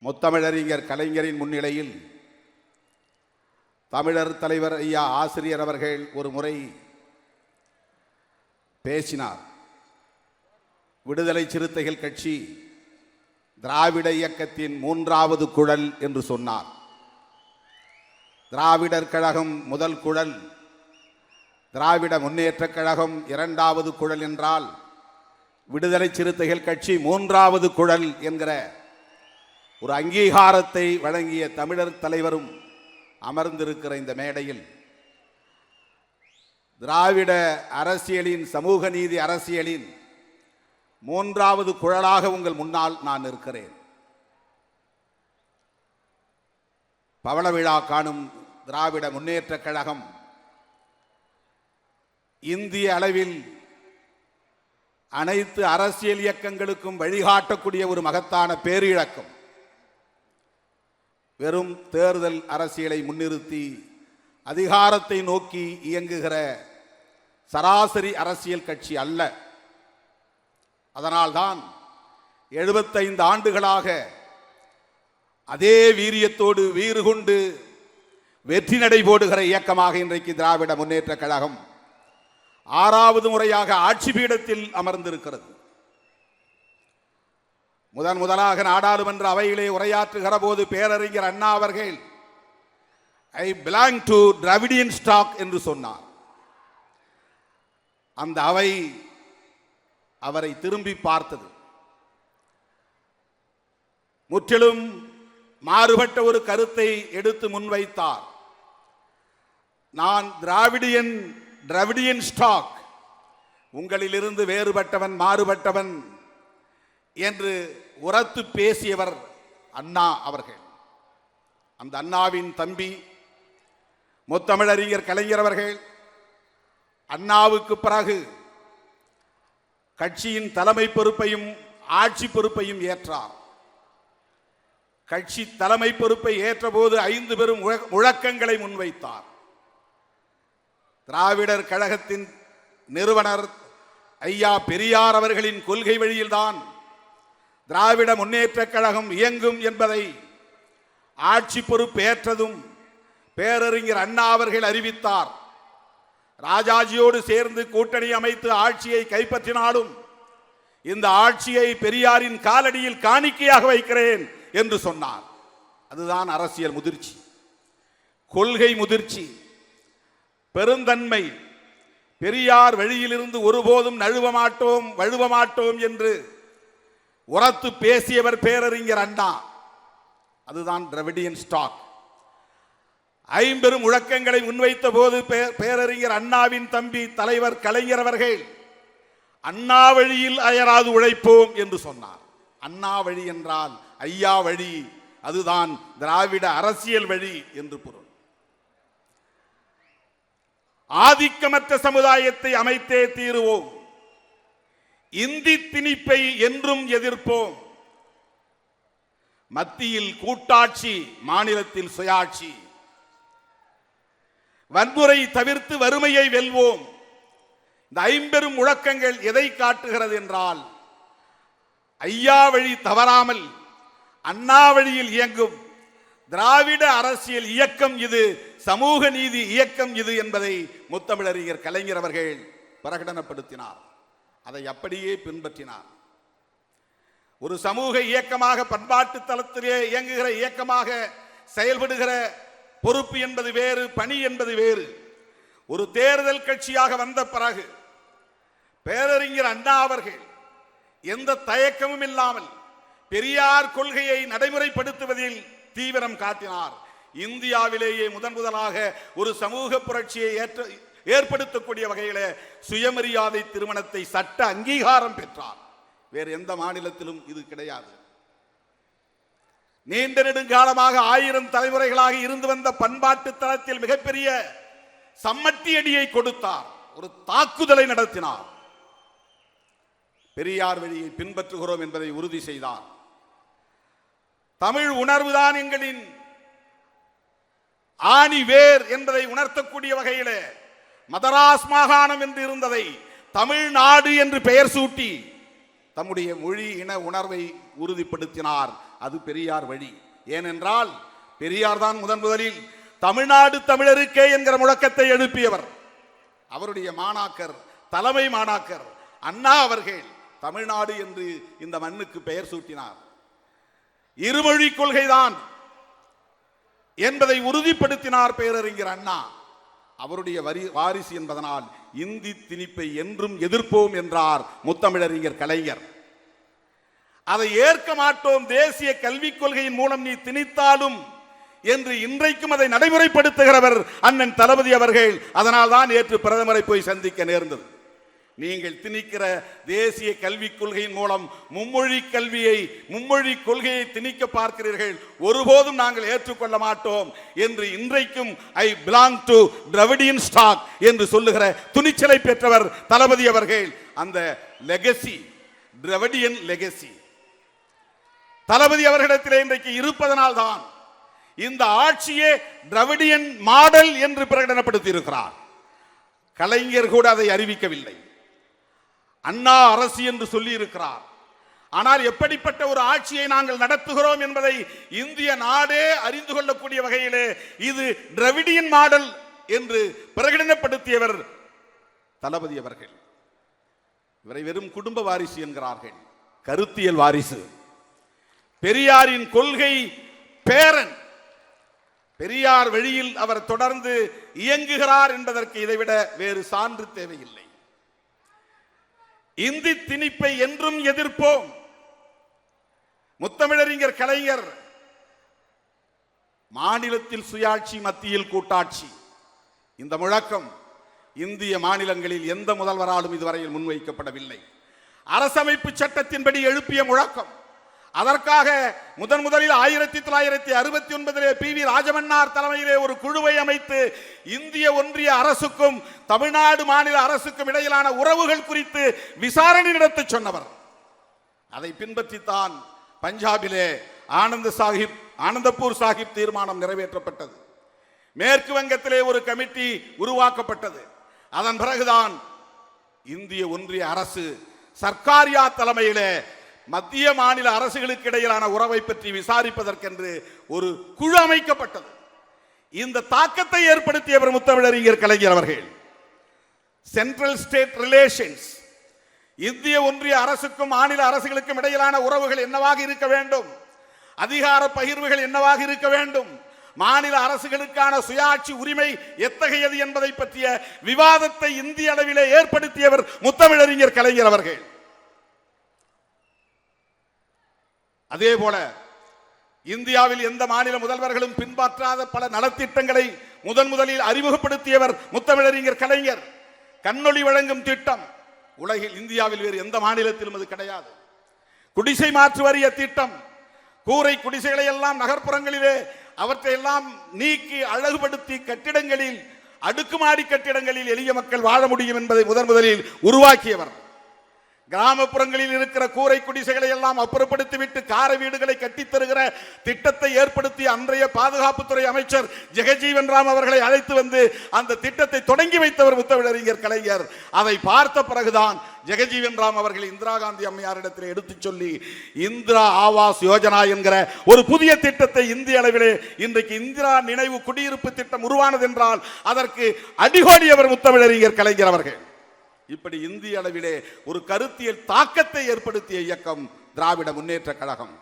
முத்தமிழறிஞர் கலைஞரின் முன்னிலையில் தமிழர் தலைவர் ஐயா ஆசிரியர் அவர்கள் ஒரு முறை பேசினார். விடுதலை சிறுத்தைகள் கட்சி திராவிட இயக்கத்தின் மூன்றாவது குழல் என்று சொன்னார். திராவிடர் கழகம் முதல் குழல், திராவிட முன்னேற்றக் கழகம் இரண்டாவது குழல் என்றால் விடுதலை சிறுத்தைகள் கட்சி மூன்றாவது குழல் என்கிற ஒரு அங்கீகாரத்தை வழங்கிய தமிழர் தலைவரும் அமர்ந்திருக்கிற இந்த மேடையில் திராவிட அரசியலின், சமூக நீதி அரசியலின் மூன்றாவது குழலாக உங்கள் முன்னால் நான் இருக்கிறேன். பவள விழா காணும் திராவிட முன்னேற்றக் கழகம் இந்திய அளவில் அனைத்து அரசியல் இயக்கங்களுக்கும் வழிகாட்டக்கூடிய ஒரு மகத்தான பேரிழக்கம். வெறும் தேர்தல் அரசியலை முன்னிறுத்தி அதிகாரத்தை நோக்கி இயங்குகிற சராசரி அரசியல் கட்சி அல்ல. அதனால்தான் 75 ஆண்டுகளாக அதே வீரியத்தோடு வீறு கொண்டு வெற்றி நடை போடுகிற இயக்கமாக இன்றைக்கு திராவிட முன்னேற்ற கழகம் 6வது முறையாக ஆட்சி பீடத்தில் அமர்ந்திருக்கிறது. முதலாக நாடாளுமன்ற அவையிலே உரையாற்றுகிற போது பேரறிஞர் அண்ணா அவர்கள் I belong to Dravidian stock என்று சொன்னார். அந்த அவை அவரை திரும்பி பார்த்தது. முற்றிலும் மாறுபட்ட ஒரு கருத்தை எடுத்து முன்வைத்தார். நான் டிராவிடியன் ஸ்டாக், உங்களிலிருந்து வேறுபட்டவன், மாறுபட்டவன் என்று உரத்து பேசியவர் அண்ணா அவர்கள். அந்த அண்ணாவின் தம்பி முத்தமிழறிஞர் கலைஞர் அவர்கள் அண்ணாவுக்கு பிறகு கட்சியின் தலைமை பொறுப்பையும் ஆட்சி பொறுப்பையும் ஏற்றார். கட்சி தலைமை பொறுப்பை ஏற்றபோது 5 பெரும் முழக்கங்களை முன்வைத்தார். திராவிடர் கழகத்தின் நிறுவனர் ஐயா பெரியார் அவர்களின் கொள்கை வழியில்தான் திராவிட முன்னேற்றக் கழகம் இயங்கும் என்பதை ஆட்சி பொறுப்பேற்றதும் பேரறிஞர் அண்ணா அவர்கள் அறிவித்தார். ராஜாஜியோடு சேர்ந்து கூட்டணி அமைத்து ஆட்சியை கைப்பற்றினாலும் இந்த ஆட்சியை பெரியாரின் காலடியில் காணிக்கையாக வைக்கிறேன் என்று சொன்னார். அதுதான் அரசியல் முதிர்ச்சி, கொள்கை முதிர்ச்சி, பெருந்தன்மை. பெரியார் வழியிலிருந்து ஒருபோதும் வழுவ மாட்டோம் என்று உரத்து பேசியவர் பேரறிஞர் அண்ணா. அதுதான் டிராவிடியன் ஸ்டாக். 5 பெரும் முழக்கங்களை முன்வைத்த போது பேரறிஞர் அண்ணாவின் தம்பி தலைவர் கலைஞர் அவர்கள் அண்ணா வழியில் அயராது உழைப்போம் என்று சொன்னார். அண்ணா வழி என்றால் ஐயா வழி, அதுதான் திராவிட அரசியல் வழி என்று பொருள். ஆதிக்கமற்ற சமுதாயத்தை அமைத்தே தீருவோம், இந்தி திணிப்பை என்றும் எதிர்ப்போம், மத்தியில் கூட்டாட்சி, மாநிலத்தில் சுயாட்சி, வன்முறை தவிர்த்து வறுமையை வெல்வோம். இந்த 5 பெரும் முழக்கங்கள் எதை காட்டுகிறது என்றால், ஐயா வழி தவறாமல் அண்ணா வழியில் இயங்கும் திராவிட அரசியல் இயக்கம் இது, சமூக நீதி இயக்கம் இது என்பதை முத்தமிழறிஞர் கலைஞர் அவர்கள் பிரகடனப்படுத்தினார். அதை அப்படியே பின்பற்றினார். ஒரு சமூக இயக்கமாக, பண்பாட்டு தளத்திலே இயங்குகிற இயக்கமாக செயல்படுகிற பொறுப்பு என்பது வேறு, பணி என்பது வேறு. ஒரு தேர்தல் கட்சியாக வந்த பிறகு பேரறிஞர் அண்ணா அவர்கள் எந்த தயக்கமும் இல்லாமல் பெரியார் கொள்கையை நடைமுறைப்படுத்துவதில் தீவிரம் காட்டினார். இந்தியாவிலேயே முதலாக ஒரு சமூக புரட்சியை ஏற்படுத்தக்கூடிய வகையில் சுயமரியாதை திருமணத்தை சட்ட அங்கீகாரம் பெற்றார். வேறு எந்த மாநிலத்திலும் இது கிடையாது. நீண்ட நெடுங்காலமாக 1000 தலைமுறைகளாக இருந்து வந்த பண்பாட்டு தளத்தில் மிகப்பெரிய சம்மட்டி அடியை கொடுத்தார். ஒரு தாக்குதலை நடத்தினார். பெரியார் வழியை பின்பற்றுகிறோம் என்பதை உறுதி செய்தார். தமிழ் உணர்வுதான் எங்களின் ஆணி வேர் என்பதை உணர்த்தக்கூடிய வகையில் மதராஸ் மாகாணம் என்று இருந்ததை தமிழ்நாடு என்று பெயர் சூட்டி தம்முடைய மொழி இன உணர்வை உறுதிப்படுத்தினார் அது பெரியார் வழி. ஏனென்றால் பெரியார் தான் முதலில் தமிழ்நாடு தமிழருக்கே என்கிற முழக்கத்தை எழுப்பியவர். அவருடைய மாணாக்கர், தலைமை மாணாக்கர் அண்ணா அவர்கள் தமிழ்நாடு என்று இந்த மண்ணுக்கு பெயர் சூட்டினார். இருமொழி கொள்கைதான் என்பதை உறுதிப்படுத்தினார் பேரறிஞர் அண்ணா. அவருடைய வாரிசு என்பதனால் இந்தி திணிப்பை என்றும் எதிர்ப்போம் என்றார் முத்தமிழறிஞர் கலைஞர். அதை ஏற்க மாட்டோம், தேசிய கல்விக் கொள்கையின் மூலம் நீ திணித்தாலும் என்று இன்றைக்கும் அதை நடைமுறைப்படுத்துகிறவர் அண்ணன் தளபதி அவர்கள். அதனால் தான் நேற்று பிரதமரை போய் சந்திக்க நேர்ந்தது. நீங்கள் திணிக்கிற தேசிய கல்விக் கொள்கையின் மூலம் மும்மொழி கொள்கையை திணிக்க பார்க்கிறீர்கள், ஒருபோதும் நாங்கள் ஏற்றுக்கொள்ள மாட்டோம் என்று இன்றைக்கும் I belong to Dravidian stock என்று சொல்லுகிற துணிச்சலை பெற்றவர் தளபதி அவர்கள். அந்த லெகசி, டிராவிடியன் லெகசி தளபதி அவர்களிடத்தில் இன்றைக்கு இருப்பதனால் தான் இந்த ஆட்சியே டிராவிடியன் மாடல் என்று பிரகடனப்படுத்தி இருக்கிறார். கலைஞர் கூட அதை அறிவிக்கவில்லை, அண்ணா அரசு என்று சொல்லி இருக்கிறார். ஆனால் எப்படிப்பட்ட ஒரு ஆட்சியை நாங்கள் நடத்துகிறோம் என்பதை இந்திய நாடே அறிந்து கொள்ளக்கூடிய வகையிலே இது டிராவிடியன் மாடல் என்று பிரகடனப்படுத்தியவர் தளபதி அவர்கள். இவரை வெறும் குடும்ப வாரிசு என்கிறார்கள், கருத்தியல் வாரிசு, பெரியாரின் கொள்கை பேரன். பெரியார் வழியில் அவர் தொடர்ந்து இயங்குகிறார் என்பதற்கு இதைவிட வேறு சான்று தேவையில்லை. இந்தி திணிப்பை என்றும் எதிர்ப்போம். முத்தமிழறிஞர் கலைஞர் மாநிலத்தில் சுயாட்சி, மத்தியில் கூட்டாட்சி, இந்த முழக்கம் இந்திய மாநிலங்களில் எந்த முதல்வராலும் இதுவரையில் முன்வைக்கப்படவில்லை. அரசமைப்பு சட்டத்தின்படி எழுப்பிய முழக்கம். அதற்காக முதலில் 1969 பி.வி. ராஜமன்னார் தலைமையிலே ஒரு குழுவை அமைத்து இந்திய ஒன்றிய அரசுக்கும் தமிழ்நாடு மாநில அரசுக்கும் இடையிலான உறவுகள் குறித்து விசாரணை நடத்த சொன்னவர். அதை பின்பற்றித்தான் பஞ்சாபிலே ஆனந்தப்பூர் சாஹிப் தீர்மானம் நிறைவேற்றப்பட்டது. மேற்கு வங்கத்திலே ஒரு கமிட்டி உருவாக்கப்பட்டது. அதன் பிறகுதான் இந்திய ஒன்றிய அரசு சர்க்காரியா தலைமையிலே மத்திய மாநில அரசுகளுக்கு இடையிலான உறவை பற்றி விசாரிப்பதற்கென்று ஒரு குழு அமைக்கப்பட்டது. இந்த தாக்கத்தை ஏற்படுத்தியவர் முத்தமிழறிஞர் கலைஞர் அவர்கள். சென்ட்ரல் ஸ்டேட் ரிலேஷன்ஸ், இந்திய ஒன்றிய அரசுக்கும் மாநில அரசுகளுக்கும் இடையிலான உறவுகள் என்னவாக இருக்க வேண்டும், அதிகார பகிர்வுகள் என்னவாக இருக்க வேண்டும், மாநில அரசுகளுக்கான சுயாட்சி உரிமை எத்தகையது என்பதை பற்றிய விவாதத்தை இந்திய அளவிலே ஏற்படுத்தியவர் முத்தமிழறிஞர் கலைஞர் அவர்கள். அதே போல இந்தியாவில் எந்த மாநில முதல்வர்களும் பின்பற்றாத பல நலத்திட்டங்களை முதலில் அறிமுகப்படுத்தியவர் முத்தமிழறிஞர் கலைஞர். கண்ணொளி வழங்கும் திட்டம் உலகில் இந்தியாவில் வேறு எந்த மாநிலத்திலும் அது கிடையாது. குடிசை மாற்று வாரிய திட்டம், கூரை குடிசைகளை எல்லாம் நகர்ப்புறங்களிலே அவற்றை எல்லாம் நீக்கி அழகுபடுத்தி கட்டிடங்களில், அடுக்குமாடி கட்டிடங்களில் எளிய மக்கள் வாழ முடியும் என்பதை முதலில் உருவாக்கியவர். கிராமப்புறங்களில் இருக்கிற கூரை குடிசைகளை எல்லாம் அப்புறப்படுத்திவிட்டு கார வீடுகளை கட்டித்தருகிற திட்டத்தை ஏற்படுத்தி அன்றைய பாதுகாப்புத்துறை அமைச்சர் ஜெகஜீவன் ராம் அவர்களை அழைத்து வந்து அந்த திட்டத்தை தொடங்கி வைத்தவர் முத்தமிழறிஞர் கலைஞர். அதை பார்த்த பிறகுதான் ஜெகஜீவன் ராம் அவர்கள் இந்திரா காந்தி அம்மையாரிடத்தில் எடுத்துச் சொல்லி இந்திரா ஆவாஸ் யோஜனா என்கிற ஒரு புதிய திட்டத்தை இந்திய அளவிலே இன்றைக்கு இந்திரா நினைவு குடியிருப்பு திட்டம் உருவானது என்றால் அதற்கு அடிகோடியவர் முத்தமிழறிஞர் கலைஞர் அவர்கள். இப்படி இந்திய அளவிலே ஒரு கருத்தியல் தாக்கத்தை ஏற்படுத்திய இயக்கம் திராவிட முன்னேற்ற கழகம்.